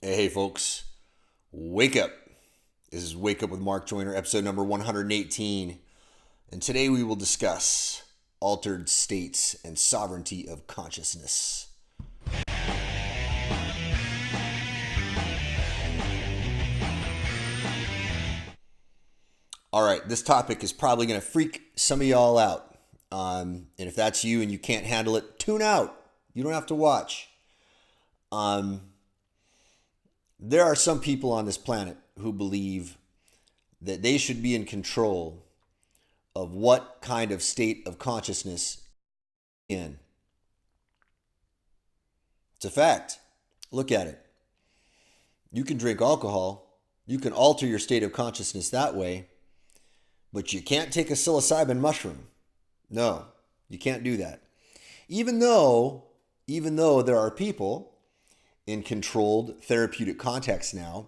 Hey, folks, wake up. This is Wake Up with Mark Joyner, episode number 118. And today we will discuss altered states and sovereignty of consciousness. All right, this topic is probably going to freak some of y'all out. And if that's you and you can't handle it, tune out. You don't have to watch. There are some people on this planet who believe that they should be in control of what kind of state of consciousness in. It's a fact. Look at it. You can drink alcohol. You can alter your state of consciousness that way, but you can't take a psilocybin mushroom. No, you can't do that. Even though there are people in controlled therapeutic contexts now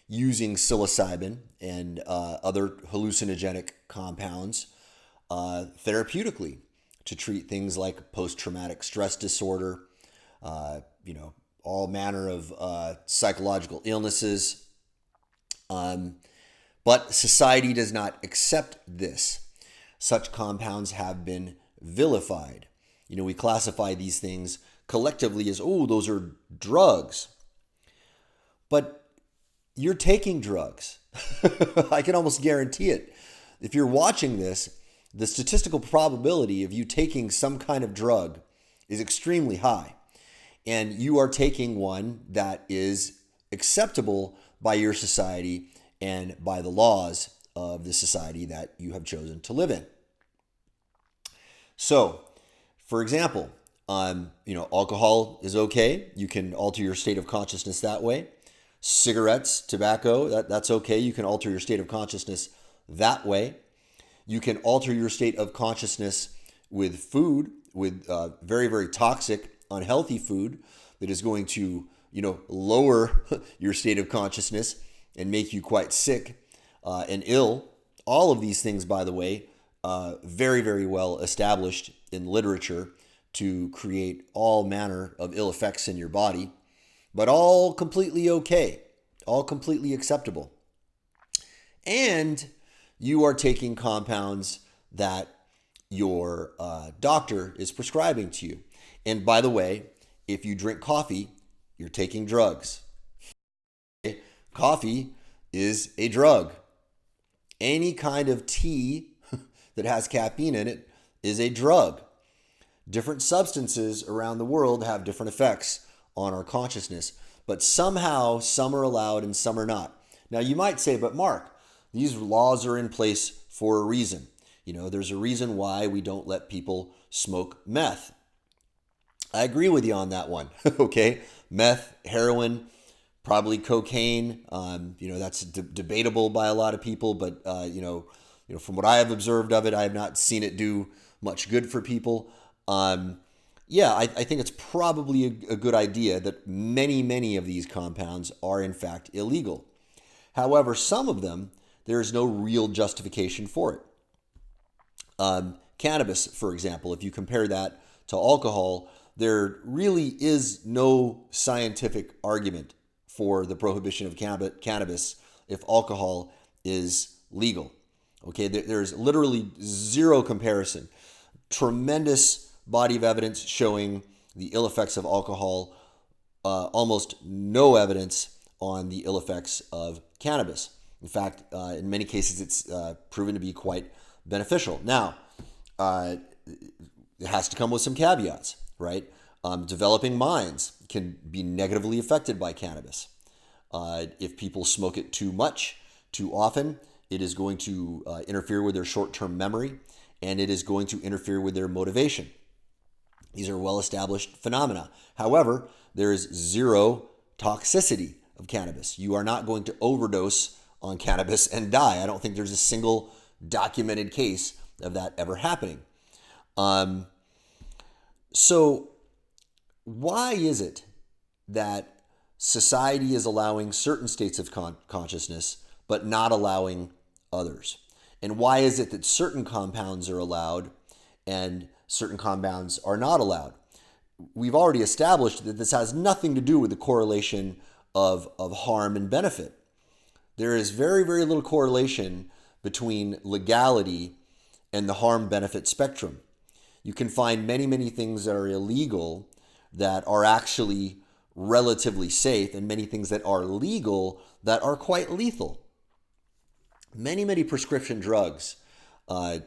using psilocybin and other hallucinogenic compounds therapeutically to treat things like post-traumatic stress disorder, all manner of psychological illnesses. But society does not accept this. Such compounds have been vilified. We classify these things collectively as, oh, those are drugs. But you're taking drugs. I can almost guarantee it. If you're watching this, the statistical probability of you taking some kind of drug is extremely high. And you are taking one that is acceptable by your society and by the laws of the society that you have chosen to live in. So, for example, alcohol is okay. You can alter your state of consciousness that way. Cigarettes, tobacco, that's okay. You can alter your state of consciousness that way. You can alter your state of consciousness with food, with very, very toxic, unhealthy food that is going to, lower your state of consciousness and make you quite sick and ill. All of these things, by the way, very, very well established in literature to create all manner of ill effects in your body, but all completely okay, all completely acceptable. And you are taking compounds that your doctor is prescribing to you. And by the way, if you drink coffee, you're taking drugs. Coffee is a drug. Any kind of tea that has caffeine in it is a drug. Different substances around the world have different effects on our consciousness, but somehow some are allowed and some are not. Now you might say, but Mark, these laws are in place for a reason. There's a reason why we don't let people smoke meth. I agree with you on that one. Okay, meth, heroin, probably cocaine. That's debatable by a lot of people, but from what I have observed of it, I have not seen it do much good for people. I think it's probably a good idea that many of these compounds are in fact illegal. However, some of them, there is no real justification for it. Cannabis, for example, if you compare that to alcohol, there really is no scientific argument for the prohibition of cannabis if alcohol is legal. Okay, there's literally zero comparison. Tremendous body of evidence showing the ill effects of alcohol, almost no evidence on the ill effects of cannabis. In fact, in many cases, it's proven to be quite beneficial. Now, it has to come with some caveats, right? Developing minds can be negatively affected by cannabis. If people smoke it too much, too often, it is going to interfere with their short-term memory, and it is going to interfere with their motivation. These are well-established phenomena. However, there is zero toxicity of cannabis. You are not going to overdose on cannabis and die. I don't think there's a single documented case of that ever happening. So why is it that society is allowing certain states of consciousness but not allowing others? And why is it that certain compounds are allowed and certain compounds are not allowed? We've already established that this has nothing to do with the correlation of harm and benefit. There is very, very little correlation between legality and the harm benefit spectrum. You can find many, many things that are illegal that are actually relatively safe, and many things that are legal that are quite lethal. Many, many prescription drugs are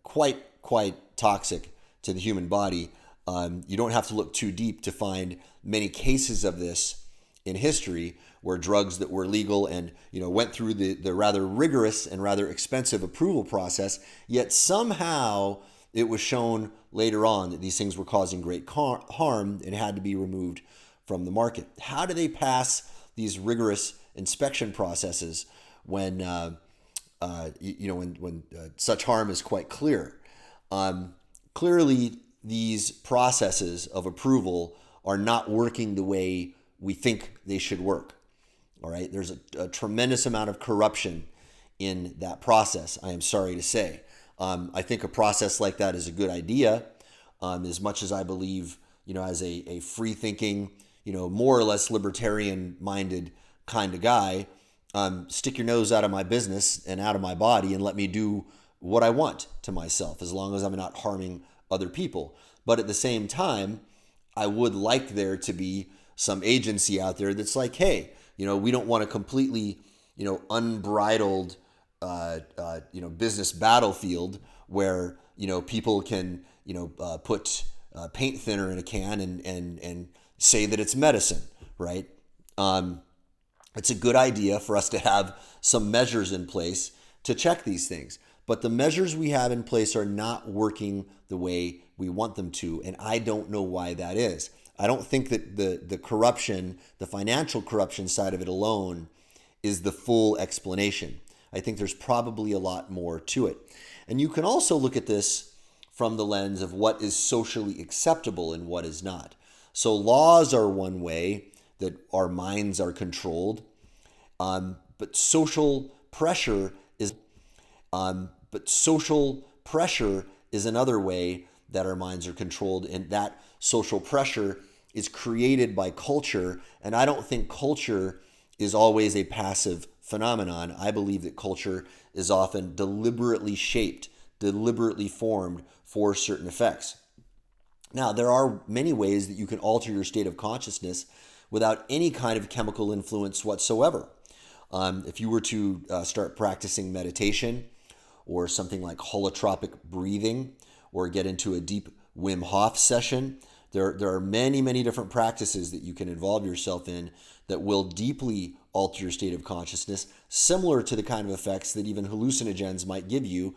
quite toxic to the human body. You don't have to look too deep to find many cases of this in history where drugs that were legal and went through the rather rigorous and rather expensive approval process, yet somehow it was shown later on that these things were causing great harm and had to be removed from the market. How do they pass these rigorous inspection processes when such harm is quite clear? Clearly, these processes of approval are not working the way we think they should work. All right, there's a tremendous amount of corruption in that process, I am sorry to say. I think a process like that is a good idea, as much as I believe, as a free-thinking, more or less libertarian-minded kind of guy, stick your nose out of my business and out of my body and let me do what I want to myself, as long as I'm not harming other people. But at the same time, I would like there to be some agency out there that's like, hey, we don't want a completely, unbridled, business battlefield where, people can, put paint thinner in a can and say that it's medicine, right? It's a good idea for us to have some measures in place to check these things. But the measures we have in place are not working the way we want them to, and I don't know why that is. I don't think that the corruption, the financial corruption side of it alone is the full explanation. I think there's probably a lot more to it. And you can also look at this from the lens of what is socially acceptable and what is not. So laws are one way that our minds are controlled, but social pressure is another way that our minds are controlled, and that social pressure is created by culture. And I don't think culture is always a passive phenomenon. I believe that culture is often deliberately shaped, deliberately formed for certain effects. Now, there are many ways that you can alter your state of consciousness without any kind of chemical influence whatsoever. If you were to start practicing meditation or something like holotropic breathing, or get into a deep Wim Hof session, there are many, many different practices that you can involve yourself in that will deeply alter your state of consciousness, similar to the kind of effects that even hallucinogens might give you,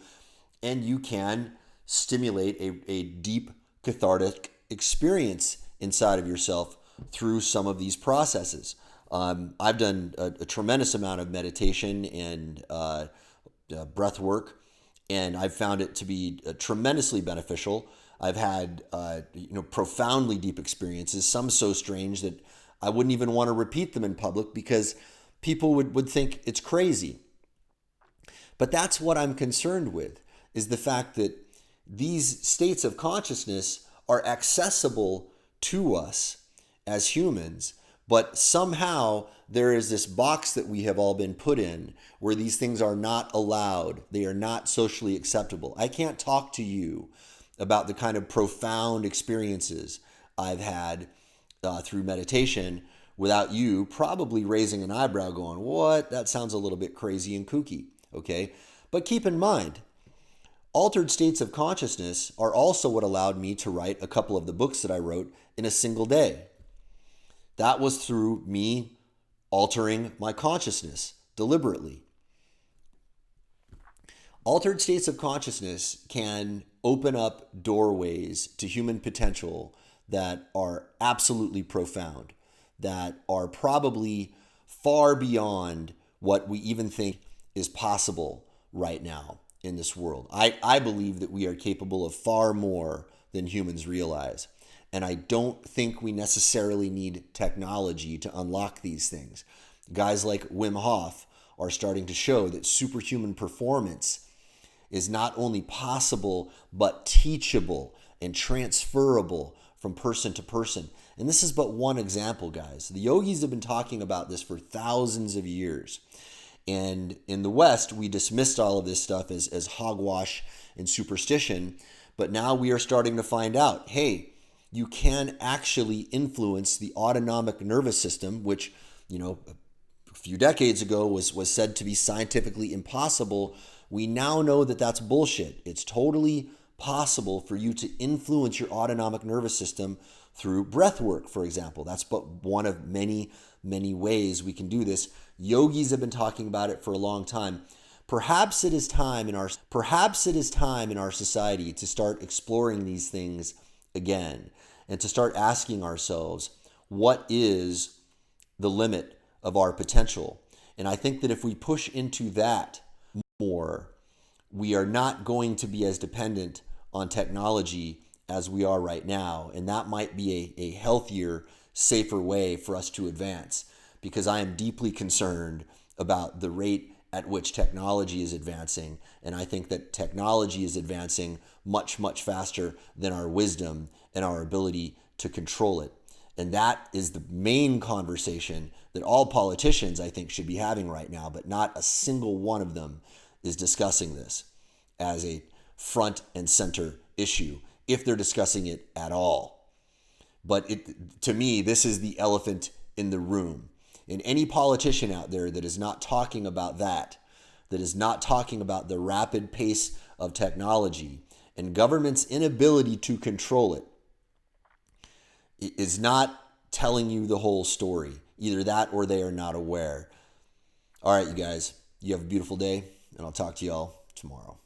and you can stimulate a deep cathartic experience inside of yourself through some of these processes. I've done a tremendous amount of meditation and breath work, and I've found it to be tremendously beneficial. I've had profoundly deep experiences, some so strange that I wouldn't even want to repeat them in public because people would think it's crazy. But that's what I'm concerned with, is the fact that these states of consciousness are accessible to us as humans, but somehow there is this box that we have all been put in where these things are not allowed. They are not socially acceptable. I can't talk to you about the kind of profound experiences I've had through meditation without you probably raising an eyebrow going, what? That sounds a little bit crazy and kooky, okay? But keep in mind, altered states of consciousness are also what allowed me to write a couple of the books that I wrote in a single day. That was through me altering my consciousness deliberately. Altered states of consciousness can open up doorways to human potential that are absolutely profound, that are probably far beyond what we even think is possible right now in this world. I believe that we are capable of far more than humans realize. And I don't think we necessarily need technology to unlock these things. Guys like Wim Hof are starting to show that superhuman performance is not only possible, but teachable and transferable from person to person. And this is but one example, guys. The yogis have been talking about this for thousands of years. And in the West, we dismissed all of this stuff as hogwash and superstition. But now we are starting to find out, hey, you can actually influence the autonomic nervous system, which, a few decades ago was said to be scientifically impossible. We now know that that's bullshit. It's totally possible for you to influence your autonomic nervous system through breath work, for example. That's but one of many, many ways we can do this. Yogis have been talking about it for a long time. Perhaps it is time in our society to start exploring these things again and to start asking ourselves, what is the limit of our potential? And I think that if we push into that more, we are not going to be as dependent on technology as we are right now. And that might be a healthier, safer way for us to advance, because I am deeply concerned about the rate at which technology is advancing. And I think that technology is advancing much, much faster than our wisdom and our ability to control it. And that is the main conversation that all politicians, I think, should be having right now, but not a single one of them is discussing this as a front and center issue, if they're discussing it at all. But to me, this is the elephant in the room. And any politician out there that is not talking about that is not talking about the rapid pace of technology and government's inability to control it, is not telling you the whole story. Either that or they are not aware. All right, you guys, you have a beautiful day, and I'll talk to y'all tomorrow.